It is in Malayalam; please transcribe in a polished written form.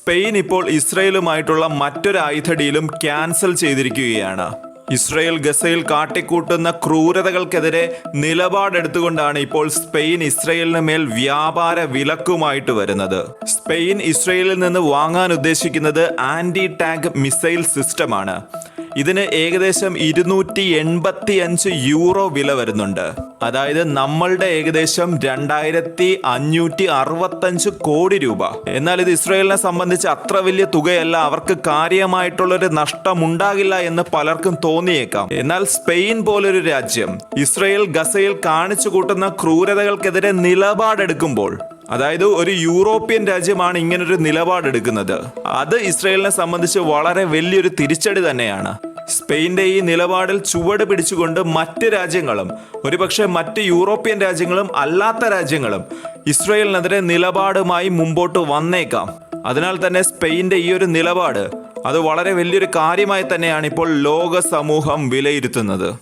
സ്പെയിൻ ഇപ്പോൾ ഇസ്രയേലുമായിട്ടുള്ള മറ്റൊരു ആയുധ ഡീലും ക്യാൻസൽ ചെയ്തിരിക്കുകയാണ്. ഇസ്രയേൽ ഗസയിൽ കാട്ടിക്കൂട്ടുന്ന ക്രൂരതകൾക്കെതിരെ നിലപാടെടുത്തുകൊണ്ടാണ് ഇപ്പോൾ സ്പെയിൻ ഇസ്രയേലിന് മേൽ വ്യാപാര വിലക്കുമായിട്ട് വരുന്നത്. സ്പെയിൻ ഇസ്രയേലിൽ നിന്ന് വാങ്ങാൻ ഉദ്ദേശിക്കുന്നത് ആന്റി ടാങ്ക് മിസൈൽ സിസ്റ്റമാണ്. ഇതിന് ഏകദേശം 285 യൂറോ വില വരുന്നുണ്ട്. അതായത് നമ്മളുടെ ഏകദേശം 2565 കോടി രൂപ. എന്നാൽ ഇത് ഇസ്രയേലിനെ സംബന്ധിച്ച് അത്ര വലിയ തുകയല്ല. അവർക്ക് കാര്യമായിട്ടുള്ളൊരു നഷ്ടമുണ്ടാകില്ല എന്ന് പലർക്കും തോന്നിയേക്കാം. എന്നാൽ സ്പെയിൻ പോലൊരു രാജ്യം ഇസ്രയേൽ ഗസയിൽ കാണിച്ചു കൂട്ടുന്ന ക്രൂരതകൾക്കെതിരെ നിലപാടെടുക്കുമ്പോൾ, അതായത് ഒരു യൂറോപ്യൻ രാജ്യമാണ് ഇങ്ങനൊരു നിലപാടെടുക്കുന്നത്, അത് ഇസ്രയേലിനെ സംബന്ധിച്ച് വളരെ വലിയൊരു തിരിച്ചടി തന്നെയാണ്. സ്പെയിൻ്റെ ഈ നിലപാടിൽ ചുവട് പിടിച്ചുകൊണ്ട് മറ്റ് രാജ്യങ്ങളും, ഒരുപക്ഷെ മറ്റ് യൂറോപ്യൻ രാജ്യങ്ങളും അല്ലാത്ത രാജ്യങ്ങളും ഇസ്രയേലിനെതിരെ നിലപാടുമായി മുമ്പോട്ട് വന്നേക്കാം. അതിനാൽ തന്നെ സ്പെയിൻ്റെ ഈ ഒരു നിലപാട് അത് വളരെ വലിയൊരു കാര്യമായി തന്നെയാണ് ഇപ്പോൾ ലോക സമൂഹം വിലയിരുത്തുന്നത്.